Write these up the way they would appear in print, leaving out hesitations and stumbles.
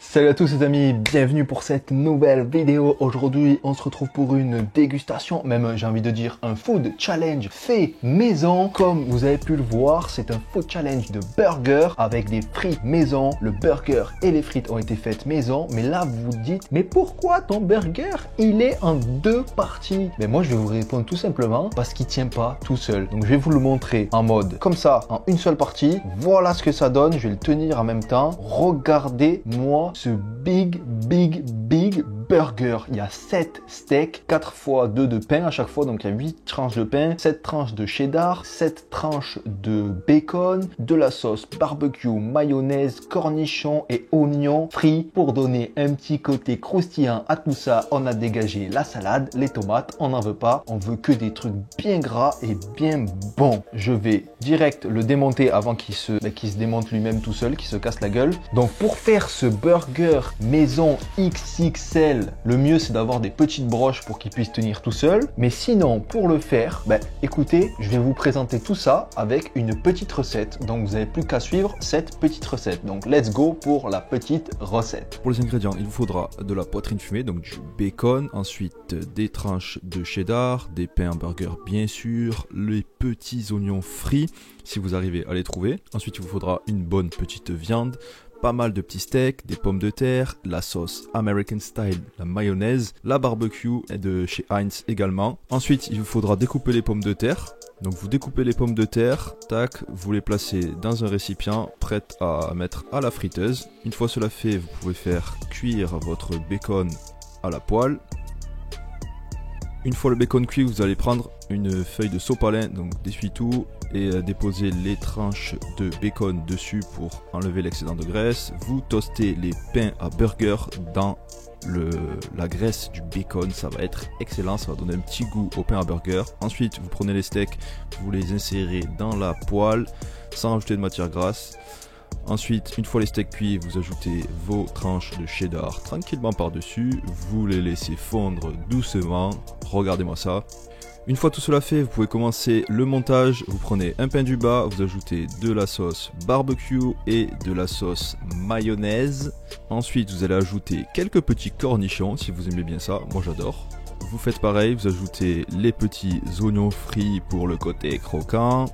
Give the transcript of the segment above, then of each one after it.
Salut à tous les amis, bienvenue pour cette nouvelle vidéo. Aujourd'hui, on se retrouve pour une dégustation, même j'ai envie de dire un food challenge fait maison. Comme vous avez pu le voir, c'est un food challenge de burger avec des frites maison. Le burger et les frites ont été faites maison, mais là vous vous dites, mais pourquoi ton burger il est en deux parties? Mais moi je vais vous répondre tout simplement parce qu'il tient pas tout seul. Donc je vais vous le montrer en mode comme ça, en une seule partie. Voilà ce que ça donne, je vais le tenir en même temps. Regardez-moi ce big burger. Il y a 7 steaks, 4 fois 2 de pain à chaque fois, donc il y a 8 tranches de pain, 7 tranches de cheddar, 7 tranches de bacon, de la sauce barbecue, mayonnaise, cornichons et oignons frits. Pour donner un petit côté croustillant à tout ça, on a dégagé la salade, les tomates, on n'en veut pas, on veut que des trucs bien gras et bien bons. Je vais direct le démonter avant qu'il se démonte lui-même tout seul, qu'il se casse la gueule. Donc pour faire ce burger maison XXL, le mieux c'est d'avoir des petites broches pour qu'il puisse tenir tout seul. Mais sinon, pour le faire, écoutez, je vais vous présenter tout ça avec une petite recette. Donc vous n'avez plus qu'à suivre cette petite recette. Donc let's go pour la petite recette. Pour les ingrédients, il vous faudra de la poitrine fumée, donc du bacon, ensuite des tranches de cheddar, des pains hamburger bien sûr, les petits oignons frits si vous arrivez à les trouver. Ensuite, il vous faudra une bonne petite viande, pas mal de petits steaks, des pommes de terre, la sauce American Style, la mayonnaise, la barbecue de chez Heinz également. Ensuite, il vous faudra découper les pommes de terre. Donc vous découpez les pommes de terre, tac, vous les placez dans un récipient prêt à mettre à la friteuse. Une fois cela fait, vous pouvez faire cuire votre bacon à la poêle. Une fois le bacon cuit, vous allez prendre une feuille de sopalin, donc d'essuie-tout, et déposer les tranches de bacon dessus pour enlever l'excédent de graisse. Vous toastez les pains à burger dans la graisse du bacon, ça va être excellent, ça va donner un petit goût au pain à burger. Ensuite, vous prenez les steaks, vous les insérez dans la poêle sans ajouter de matière grasse. Ensuite, une fois les steaks cuits, vous ajoutez vos tranches de cheddar tranquillement par-dessus. Vous les laissez fondre doucement. Regardez-moi ça. Une fois tout cela fait, vous pouvez commencer le montage. Vous prenez un pain du bas, vous ajoutez de la sauce barbecue et de la sauce mayonnaise. Ensuite, vous allez ajouter quelques petits cornichons si vous aimez bien ça. Moi, j'adore. Vous faites pareil, vous ajoutez les petits oignons frits pour le côté croquant.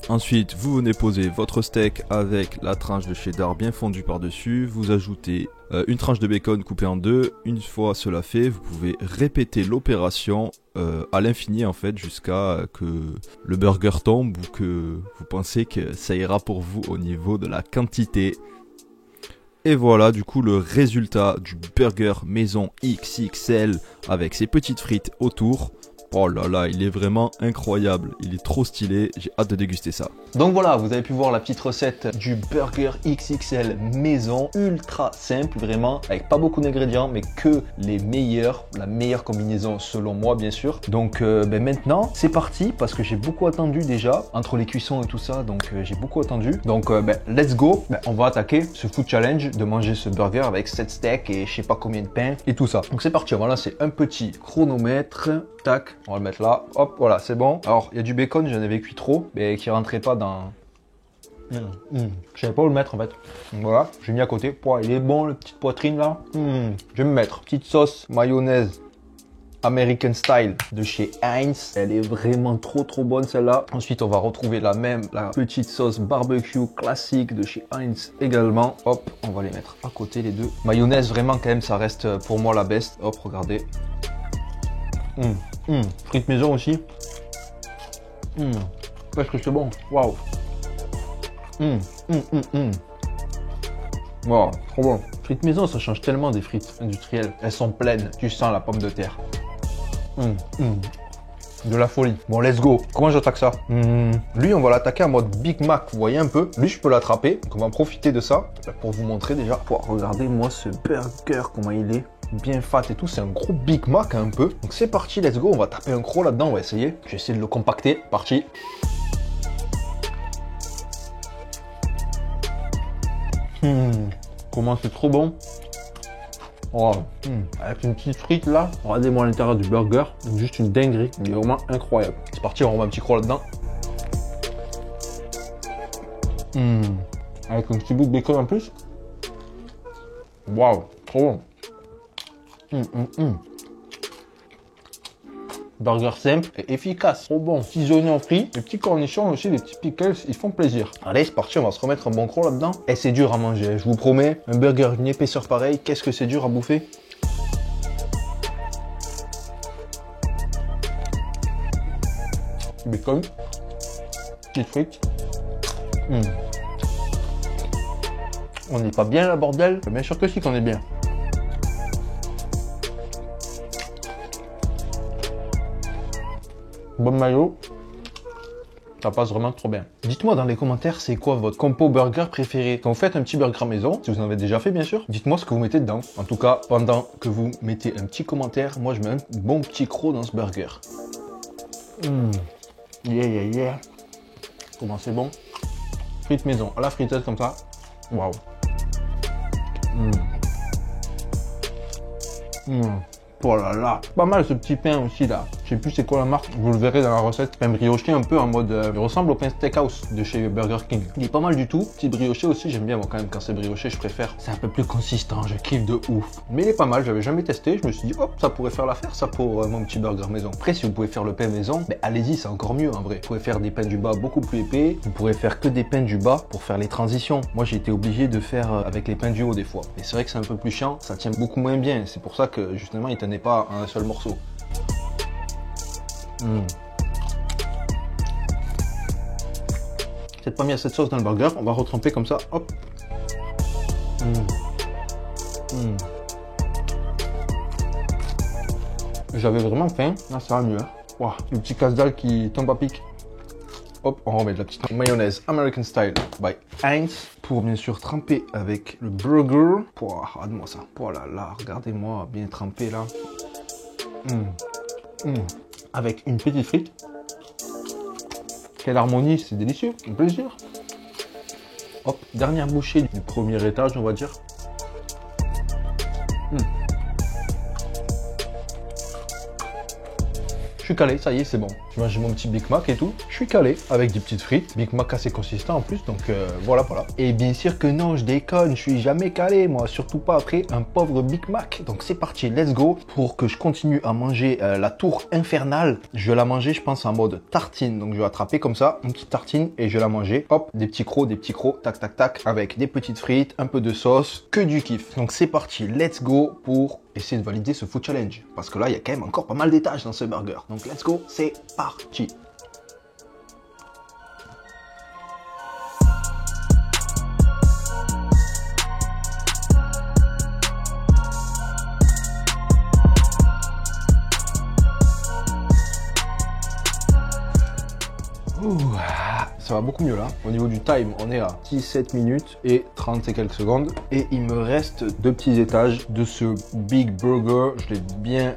Ensuite, vous venez poser votre steak avec la tranche de cheddar bien fondue par-dessus. Vous ajoutez une tranche de bacon coupée en deux. Une fois cela fait, vous pouvez répéter l'opération à l'infini en fait, jusqu'à que le burger tombe ou que vous pensez que ça ira pour vous au niveau de la quantité. Et voilà du coup le résultat du burger maison XXL avec ses petites frites autour. Oh là là, il est vraiment incroyable, il est trop stylé, j'ai hâte de déguster ça. Donc voilà, vous avez pu voir la petite recette du burger XXL maison, ultra simple vraiment, avec pas beaucoup d'ingrédients mais que les meilleurs, la meilleure combinaison selon moi bien sûr. Donc maintenant c'est parti parce que j'ai beaucoup attendu déjà entre les cuissons et tout ça, donc j'ai beaucoup attendu. Donc let's go, on va attaquer ce food challenge de manger ce burger avec 7 steaks et je sais pas combien de pain et tout ça. Donc c'est parti, voilà, c'est un petit chronomètre. Tac, on va le mettre là. Hop, voilà, c'est bon. Alors, il y a du bacon, j'en avais cuit trop, mais qui rentrait pas dans... Je savais pas où le mettre en fait. Donc voilà, j'ai mis à côté. Il est bon, le petite poitrine là. Je vais me mettre petite sauce mayonnaise American Style de chez Heinz. Elle est vraiment trop bonne celle-là. Ensuite, on va retrouver la petite sauce barbecue classique de chez Heinz également. Hop, on va les mettre à côté les deux. Mayonnaise, vraiment quand même, ça reste pour moi la best. Hop, regardez. Frites maison aussi. Parce que c'est bon. Waouh. Wow, trop bon. Frites maison, ça change tellement des frites industrielles. Elles sont pleines. Tu sens la pomme de terre. De la folie. Bon, let's go. Comment j'attaque ça? Lui, on va l'attaquer en mode Big Mac. Vous voyez un peu. Lui, je peux l'attraper. Donc, on va en profiter de ça pour vous montrer déjà. Regardez-moi ce burger, comment il est. Bien fat et tout, c'est un gros Big Mac un peu. Donc c'est parti, let's go, on va taper un croc là-dedans, on va essayer. Je vais essayer de le compacter, parti. Comment c'est trop bon. Oh, avec une petite frite là, regardez-moi l'intérieur du burger, juste une dinguerie, il est vraiment incroyable. C'est parti, on remet un petit croc là-dedans. Avec un petit bout de bacon en plus. Waouh, trop bon. Burger simple et efficace, trop bon. Petits oignons frits, les petits cornichons aussi, les petits pickles, ils font plaisir. Allez, c'est parti, on va se remettre un bon croc là-dedans. Et c'est dur à manger, je vous promets. Un burger d'une épaisseur pareille, qu'est-ce que c'est dur à bouffer. Bacon, petites frites. On n'est pas bien là, bordel? Bien sûr que si qu'on est bien. Bon maillot, ça passe vraiment trop bien. Dites-moi dans les commentaires, c'est quoi votre compo burger préféré? Quand vous faites un petit burger maison, si vous en avez déjà fait bien sûr, dites-moi ce que vous mettez dedans. En tout cas, pendant que vous mettez un petit commentaire, moi je mets un bon petit croc dans ce burger. Yeah. Comment c'est bon? Frites maison, à la friteuse comme ça. Waouh. Oh là là, pas mal ce petit pain aussi là. Je sais plus c'est quoi la marque, vous le verrez dans la recette. Pain brioché un peu en mode, il ressemble au pain steakhouse de chez Burger King. Il est pas mal du tout. Petit brioché aussi, j'aime bien moi quand même quand c'est brioché, je préfère. C'est un peu plus consistant, je kiffe de ouf. Mais il est pas mal, j'avais jamais testé. Je me suis dit hop, ça pourrait faire l'affaire ça pour mon petit burger maison. Après si vous pouvez faire le pain maison, ben allez-y, c'est encore mieux en vrai. Vous pouvez faire des pains du bas beaucoup plus épais. Vous pourrez faire que des pains du bas pour faire les transitions. Moi j'ai été obligé de faire avec les pains du haut des fois. Et c'est vrai que c'est un peu plus chiant, ça tient beaucoup moins bien. C'est pour ça que justement il tenait pas à un seul morceau. Peut-être pas mis assez de sauce dans le burger, on va retremper comme ça, hop. J'avais vraiment faim, là ça va mieux. Wow, le petit casse-dalle qui tombe à pic. Hop, on remet de la petite mayonnaise American Style by Heinz pour bien sûr tremper avec le burger. Regarde-moi ça. Oh là là, regardez-moi bien trempé là. Avec une petite frite. Quelle harmonie, c'est délicieux, un plaisir. Hop, dernière bouchée du premier étage, on va dire. Je suis calé, ça y est, c'est bon. Je mange mon petit Big Mac et tout. Je suis calé avec des petites frites. Big Mac assez consistant en plus, donc voilà. Et bien sûr que non, je déconne, je suis jamais calé, moi. Surtout pas après un pauvre Big Mac. Donc c'est parti, let's go. Pour que je continue à manger la tour infernale, je vais la manger, je pense, en mode tartine. Donc je vais attraper comme ça, une petite tartine et je vais la manger. Hop, des petits crocs, tac, tac, tac, avec des petites frites, un peu de sauce, que du kiff. Donc c'est parti, let's go pour essayer de valider ce food challenge. Parce que là, il y a quand même encore pas mal d'étages dans ce burger. Donc let's go, c'est parti. Ça va beaucoup mieux là. Au niveau du time, on est à 17 minutes et 30 et quelques secondes. Et il me reste 2 petits étages de ce Big Burger. Je l'ai bien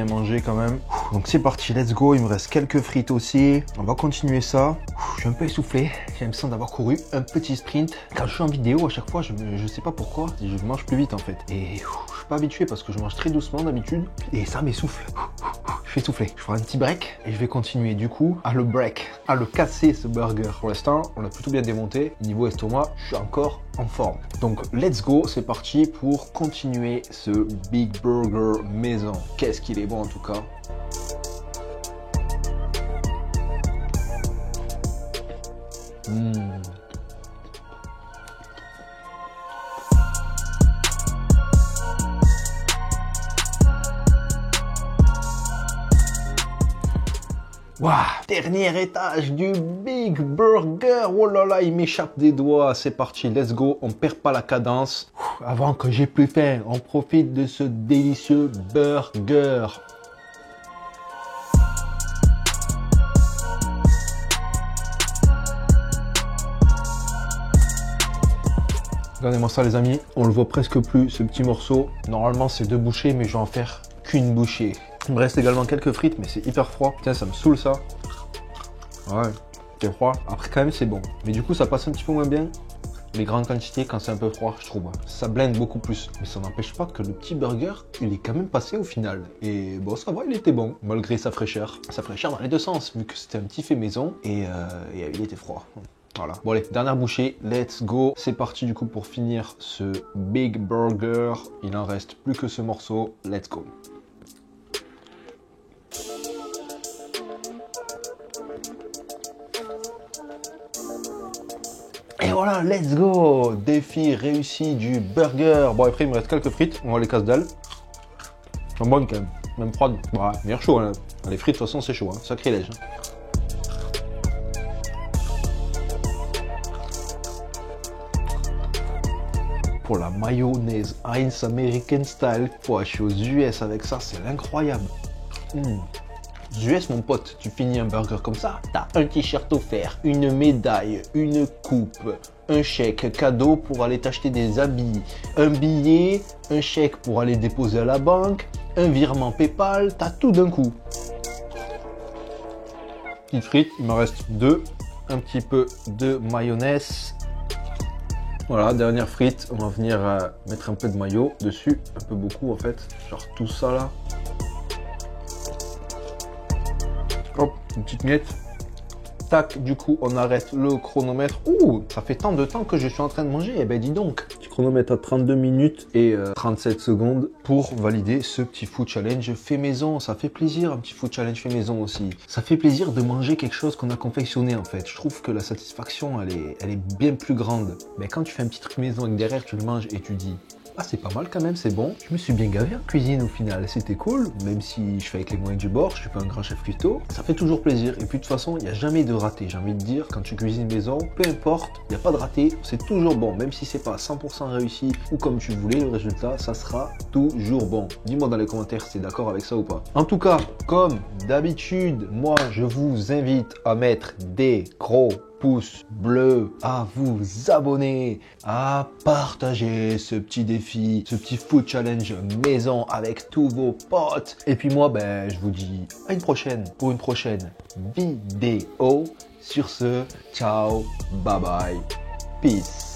mangé quand même. Donc c'est parti, let's go. Il me reste quelques frites aussi. On va continuer ça. Je suis un peu essoufflé. J'ai l'impression d'avoir couru un petit sprint. Quand je suis en vidéo, à chaque fois, je sais pas pourquoi, je mange plus vite en fait. Et je suis pas habitué parce que je mange très doucement d'habitude. Et ça m'essouffle. Je suis essoufflé. Je ferai un petit break et je vais continuer du coup à le break, à le casser ce burger. Pour l'instant, on l'a plutôt bien démonté. Niveau estomac, je suis encore en forme. Donc, let's go. C'est parti pour continuer ce Big Burger maison. Qu'est-ce qu'il est bon en tout cas. Waouh, dernier étage du Big Burger. Oh là là, il m'échappe des doigts. C'est parti, let's go. On perd pas la cadence. Avant que j'ai plus faim, on profite de ce délicieux burger. Regardez-moi ça les amis, on le voit presque plus ce petit morceau. Normalement c'est 2 bouchées mais je vais en faire qu'une bouchée. Il me reste également quelques frites mais c'est hyper froid. Tiens, ça me saoule ça. Ouais, c'est froid. Après quand même c'est bon. Mais du coup ça passe un petit peu moins bien. Les grandes quantités quand c'est un peu froid je trouve. Ça blende beaucoup plus. Mais ça n'empêche pas que le petit burger il est quand même passé au final. Et bon ça va, il était bon malgré sa fraîcheur. Sa fraîcheur dans les deux sens vu que c'était un petit fait maison et il était froid. Voilà. Bon allez, dernière bouchée, let's go. C'est parti du coup pour finir ce Big Burger. Il en reste plus que ce morceau. Let's go. Et voilà, let's go. Défi réussi du burger. Bon après il me reste quelques frites. On va les casse-dalle. Elles sont bonnes quand même. Même froides. Ouais, meilleur chaud. Hein. Les frites de toute façon c'est chaud. Hein. Sacrilège. Hein. Pour la mayonnaise Heinz American Style. Je suis aux US avec ça, c'est incroyable. Aux US, mon pote, tu finis un burger comme ça, t'as un t-shirt offert, une médaille, une coupe, un chèque cadeau pour aller t'acheter des habits, un billet, un chèque pour aller déposer à la banque, un virement PayPal, t'as tout d'un coup. Petites frites, il m'en reste 2. Un petit peu de mayonnaise. Voilà, dernière frite, on va venir mettre un peu de mayo dessus, un peu beaucoup en fait, genre tout ça là. Hop, une petite miette. Tac, du coup on arrête le chronomètre. Ouh, ça fait tant de temps que je suis en train de manger, eh ben dis donc. Petit chronomètre à 32 minutes et 37 secondes pour valider ce petit food challenge fait maison. Ça fait plaisir, un petit food challenge fait maison aussi. Ça fait plaisir de manger quelque chose qu'on a confectionné en fait. Je trouve que la satisfaction elle est bien plus grande. Mais quand tu fais un petit truc maison et que derrière tu le manges et tu dis ah c'est pas mal quand même, c'est bon. Je me suis bien gavé en cuisine au final, c'était cool. Même si je fais avec les moyens du bord, je suis pas un grand chef cuistot, ça fait toujours plaisir. Et puis de toute façon, il n'y a jamais de raté. J'ai envie de dire, quand tu cuisines maison, peu importe, il n'y a pas de raté, c'est toujours bon. Même si c'est pas 100% réussi ou comme tu voulais, le résultat, ça sera toujours bon. Dis-moi dans les commentaires si tu es d'accord avec ça ou pas. En tout cas, comme d'habitude, moi je vous invite à mettre des gros pouce bleu, à vous abonner, à partager ce petit défi, ce petit food challenge maison avec tous vos potes. Et puis moi, ben, je vous dis à une prochaine pour une prochaine vidéo. Sur ce, ciao, bye bye, peace.